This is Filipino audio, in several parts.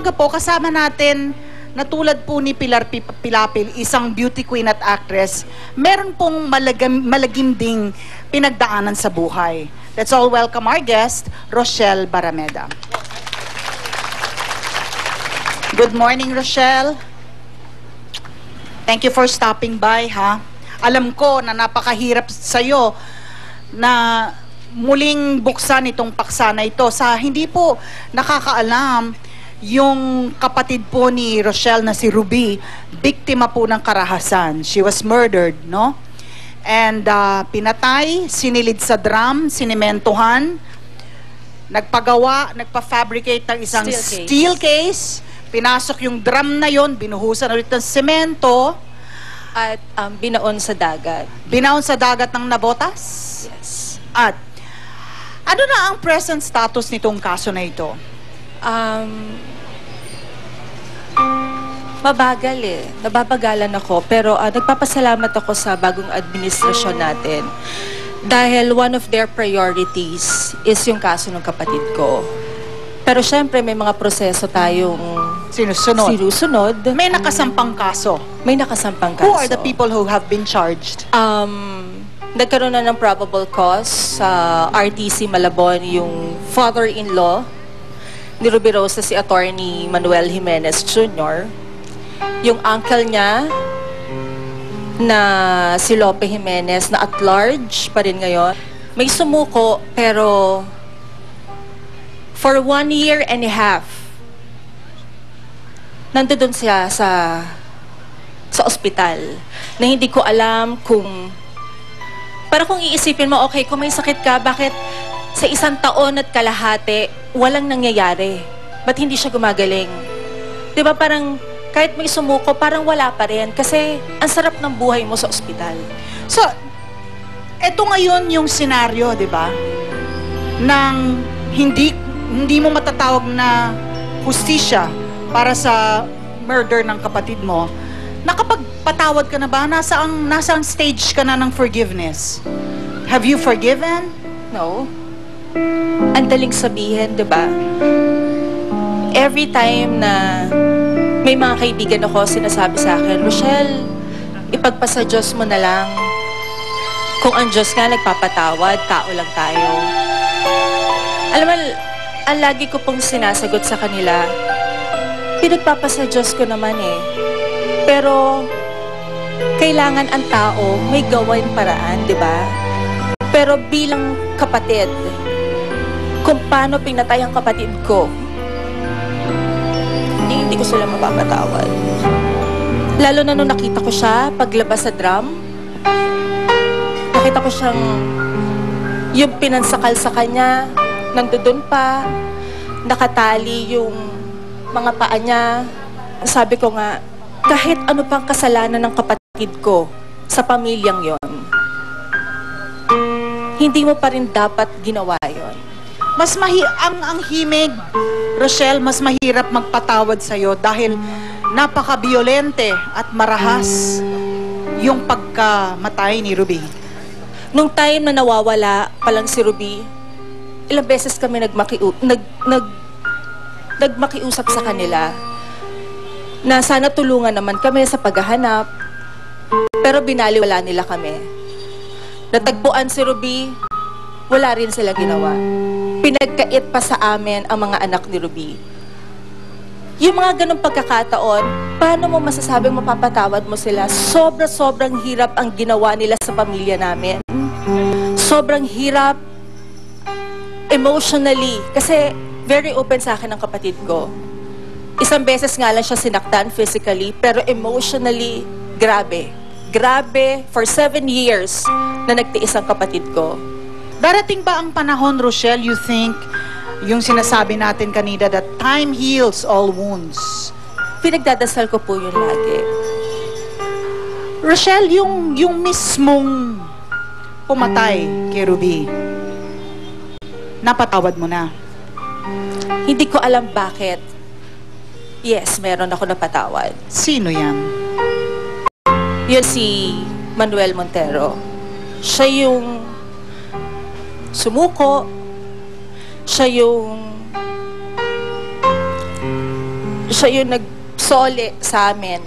umaga po, kasama natin na tulad po ni Pilar Pilapil, isang beauty queen at actress, meron pong malagimding pinagdaanan sa buhay. Let's all welcome our guest, Rochelle Barameda. Good morning, Rochelle. Thank you for stopping by, ha? Alam ko na napakahirap sa'yo na muling buksan itong paksa na ito. Sa hindi po nakakaalam, yung kapatid po ni Rochelle na si Ruby, biktima po ng karahasan. She was murdered, no? And pinatay, sinilid sa drum, sinimentohan, nagpa-fabricate ng isang steel case, pinasok yung drum na yon, binuhusan ulit ng semento, at binaon sa dagat. Binaon sa dagat ng nabotas? Yes. At ano na ang present status nitong kaso na ito? Mabagal eh. Nababagalan ako. Pero nagpapasalamat ako sa bagong administrasyon natin. Dahil one of their priorities is yung kaso ng kapatid ko. Pero syempre may mga proseso tayong sinusunod. May nakasampang kaso. May nakasampang kaso. Who are the people who have been charged? Nagkaroon na ng probable cause sa RTC Malabon yung father-in-law ni Ruby Rose, si Attorney Manuel Jimenez Jr., yung uncle niya na si Lope Jimenez na at large pa rin ngayon. May sumuko pero for 1 year and a half nandoon siya sa ospital na hindi ko alam kung para kung iisipin mo, okay, kung may sakit ka, bakit sa 1 taon at kalahati walang nangyayari? Ba't hindi siya gumagaling? Diba parang kahit may sumuko, parang wala pa rin. Kasi ang sarap ng buhay mo sa ospital. So, eto ngayon yung senaryo, di ba? Nang hindi mo matatawag na hustisya para sa murder ng kapatid mo. Nakapagpatawad ka na ba? Nasang stage ka na ng forgiveness? Have you forgiven? No. Ang daling sabihin, di ba? Every time na may mga kaibigan ako sinasabi sa akin, Rochelle, ipagpasa Diyos mo na lang. Kung ang Diyos nga nagpapatawad, tao lang tayo. Alam mo, ang lagi ko pong sinasagot sa kanila, pinagpapasa Diyos ko naman eh. Pero, kailangan ang tao may gawin paraan, di ba? Pero bilang kapatid, kung paano pinatay ang kapatid ko, hindi ko sila mapapatawad. Lalo na nung nakita ko siya paglabas sa drum, nakita ko siyang yung pinansakal sa kanya, nandoon pa, nakatali yung mga paa niya. Sabi ko nga, kahit ano pang kasalanan ng kapatid ko sa pamilyang yon, hindi mo pa rin dapat ginawa yon. Mas ang himig, Rochelle, mas mahirap magpatawad sa'yo dahil napaka-violente at marahas yung pagkamatay ni Ruby. Nung time na nawawala pa lang si Ruby, ilang beses kami nagmakiusap sa kanila na sana tulungan naman kami sa paghahanap, pero binaliwala nila kami. Natagpuan si Ruby, wala rin sila ginawa. Pinagkait pa sa amin ang mga anak ni Ruby. Yung mga ganong pagkakataon, paano mo masasabing mapapatawad mo sila? Sobrang hirap ang ginawa nila sa pamilya namin. Sobrang hirap emotionally. Kasi very open sa akin ang kapatid ko. Isang beses nga lang siya sinaktan physically, pero emotionally, grabe. Grabe, for 7 years na nagtiis ang kapatid ko. Darating ba ang panahon, Rochelle, you think, yung sinasabi natin kanina that time heals all wounds? Pinagdadasal ko po yun lagi. Rochelle, yung mismong pumatay kay Ruby, napatawad mo na? Hindi ko alam bakit. Yes, meron ako napatawad. Sino yan? Yun si Manuel Montero. Siya yung sumuko, siya yung siya yung nagsole sa amin.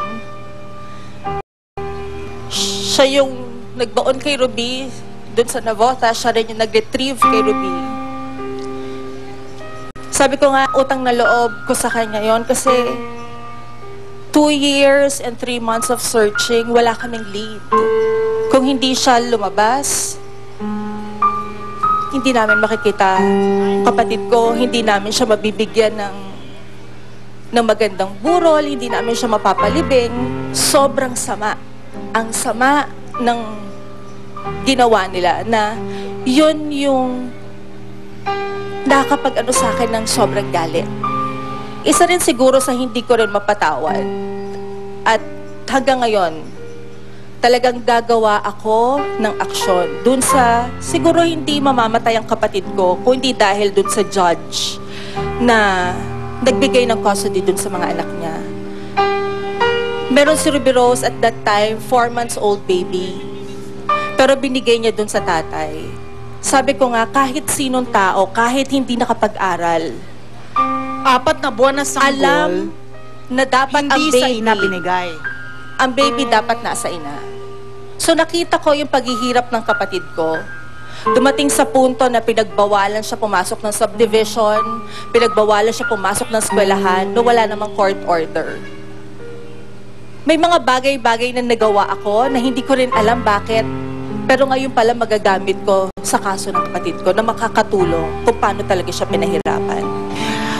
Siya yung nagbaon kay Ruby doon sa Navota. Siya rin yung nag-retrieve kay Ruby. Sabi ko nga, utang na loob ko sa kanya yon kasi 2 years and 3 months of searching, wala kaming lead. Kung hindi siya lumabas, hindi namin makikita kapatid ko, hindi namin siya mabibigyan ng magandang burol, hindi namin siya mapapalibing. Sobrang sama. Ang sama ng ginawa nila na yun yung nakakapag-ano sa akin ng sobrang galit. Isa rin siguro sa hindi ko rin mapatawad. At hanggang ngayon, talagang gagawa ako ng aksyon. Dun sa, siguro hindi mamamatay ang kapatid ko, kung hindi dahil dun sa judge na nagbigay ng custody dun sa mga anak niya. Meron si Ruby Rose at that time, 4 months old baby. Pero binigay niya dun sa tatay. Sabi ko nga, kahit sinong tao, kahit hindi nakapag-aral, 4 na buwan na sanggol, alam na dapat ang hindi sa baby, ina binigay. ang baby dapat nasa ina. So nakita ko yung paghihirap ng kapatid ko. Dumating sa punto na pinagbawalan siya pumasok ng subdivision, pinagbawalan siya pumasok ng eskwelahan, no wala namang court order. May mga bagay-bagay na nagawa ako na hindi ko rin alam bakit. Pero ngayon pala magagamit ko sa kaso ng kapatid ko na makakatulong kung paano talaga siya pinahirapan.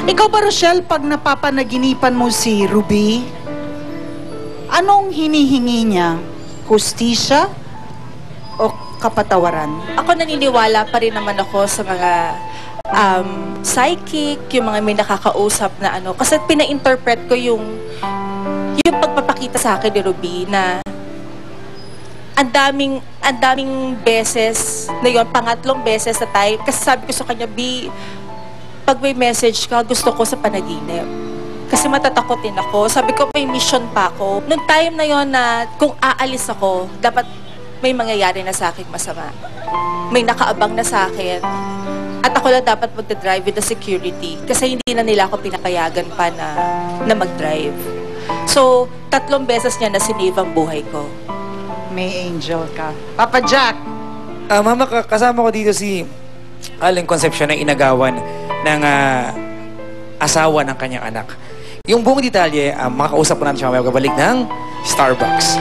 Ikaw ba, Rochelle, pag napapanaginipan mo si Ruby, anong hinihingi niya? Hustisya o kapatawaran? Ako naniniwala pa rin naman ako sa mga psychic, yung mga may nakakausap na ano. Kasi pina-interpret ko yung pagpapakita sa akin ni Ruby na ang daming beses na yun, pangatlong beses na time. Kasi sabi ko sa kanya, B, pag may message ka, gusto ko sa panaginip. Kasi matatakotin ako. Sabi ko, may mission pa ako. Noong time na yon na kung aalis ako, dapat may mangyayari na sa akin masama. May nakaabang na sa akin. At ako lang dapat magdadrive with the security. Kasi hindi na nila ako pinapayagan pa na mag-drive. So, 3 beses niya na sinave ang buhay ko. May angel ka. Papa Jack! Mama, kasama ko dito si Aling Concepcion na inagawan ng asawa ng kanyang anak. Yung buong detalye, makausap ko natin siya mamaya pagkabalik ng Starbucks.